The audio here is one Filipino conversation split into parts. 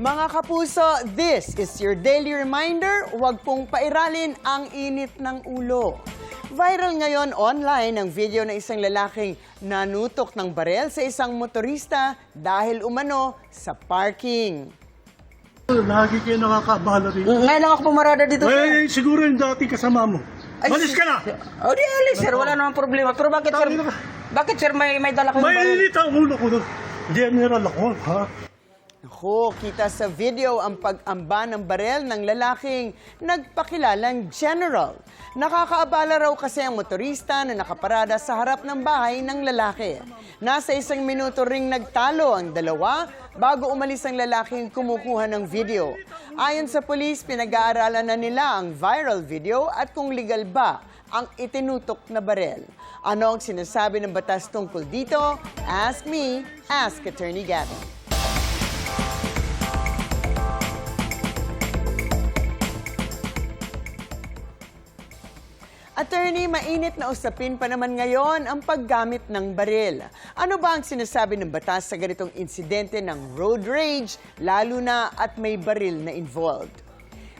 Mga kapuso, this is your daily reminder, huwag pong pairalin ang init ng ulo. Viral ngayon online ang video ng isang lalaking nanutok ng barel sa isang motorista dahil umano sa parking. Lagi kayo nakakabala rin. Ngayon lang ako pumarada dito, sir. Siguro yung dating kasama mo. Malis ka na! O di alis, sir. Wala namang problema. Pero bakit, sir? Tama na. Bakit, sir, may dala kayong baril? Mainit ang ulo ko doon. General ako, ha? Naku, kita sa video ang pag-amba ng barel ng lalaking nagpakilalang general. Nakakaabala raw kasi ang motorista na nakaparada sa harap ng bahay ng lalaki. Nasa 1 minuto ring nagtalo ang dalawa bago umalis ang lalaking kumukuha ng video. Ayon sa pulis, pinag-aaralan na nila ang viral video at kung legal ba ang itinutok na barel. Ano ang sinasabi ng batas tungkol dito? Ask me, ask Attorney Gavin. Attorney, mainit na usapin pa naman ngayon ang paggamit ng baril. Ano ba ang sinasabi ng batas sa ganitong insidente ng road rage, lalo na at may baril na involved?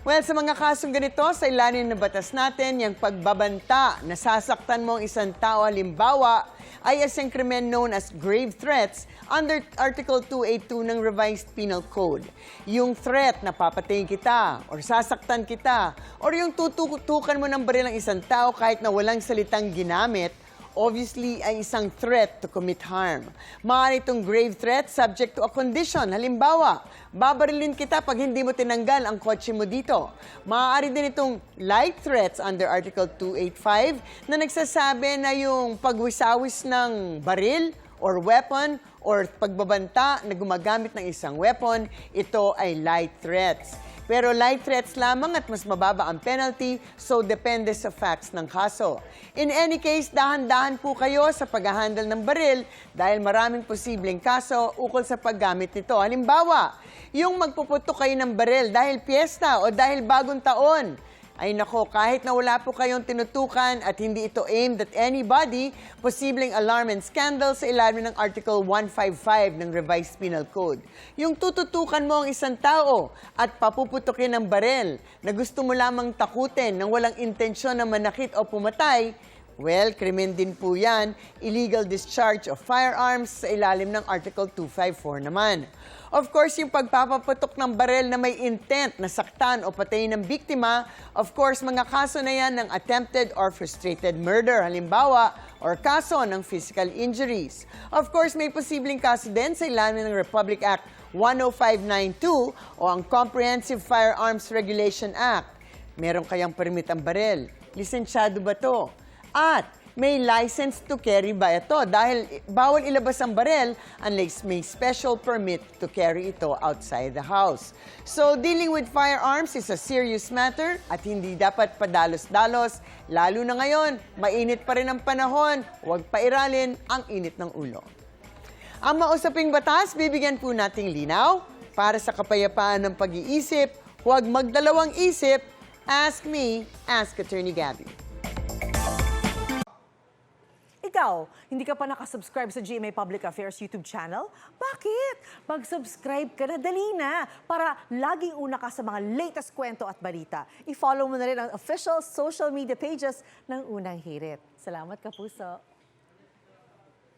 Well, sa mga kasong ganito, sa ilalim ng batas natin, yung pagbabanta na sasaktan mo ang isang tao, halimbawa, ay isang krimen known as grave threats under Article 282 ng Revised Penal Code. Yung threat na papatayin kita, or sasaktan kita, or yung tutukan mo ng baril ang isang tao kahit na walang salitang ginamit, obviously ay isang threat to commit harm. Maaari itong grave threat subject to a condition. Halimbawa, babarilin kita pag hindi mo tinanggal ang kotse mo dito. Maaari din itong light threats under Article 285 na nagsasabi na yung pagwisawis ng baril or weapon or pagbabanta na gumagamit ng isang weapon, ito ay light threats. Pero light threats lamang at mas mababa ang penalty, so depende sa facts ng kaso. In any case, dahan-dahan po kayo sa pag-handle ng baril dahil maraming posibleng kaso ukol sa paggamit nito. Halimbawa, yung magpuputok kayo ng baril dahil piyesta o dahil bagong taon. Ay nako, kahit na wala po kayong tinutukan at hindi ito aimed at anybody, posibleng alarm and scandal sa ilalim ng Article 155 ng Revised Penal Code. Yung tututukan mo ang isang tao at papuputukin ng barel na gusto mo lamang takutin nang walang intensyon na manakit o pumatay, well, krimen din po yan, illegal discharge of firearms sa ilalim ng Article 254 naman. Of course, yung pagpapaputok ng barel na may intent na saktan o patayin ng biktima, of course, mga kaso na yan ng attempted or frustrated murder, halimbawa, or kaso ng physical injuries. Of course, may posibleng kaso din sa ilalim ng Republic Act 10592 o ang Comprehensive Firearms Regulation Act. Meron kayang permit ang barel? Lisensyado ba to? At may license to carry ba ito? Dahil bawal ilabas ang barel unless may special permit to carry ito outside the house. So, dealing with firearms is a serious matter at hindi dapat padalos-dalos. Lalo na ngayon, mainit pa rin ang panahon, huwag pairalin ang init ng ulo. Ang mausaping batas, bibigyan po nating linaw para sa kapayapaan ng pag-iisip. Huwag magdalawang isip. Ask me, ask Attorney Gabby. Ikaw, hindi ka pa nakasubscribe sa GMA Public Affairs YouTube channel? Bakit? Mag-subscribe ka na, dali na, para laging una ka sa mga latest kwento at balita. I-follow mo na rin ang official social media pages ng Unang Hirit. Salamat, Kapuso.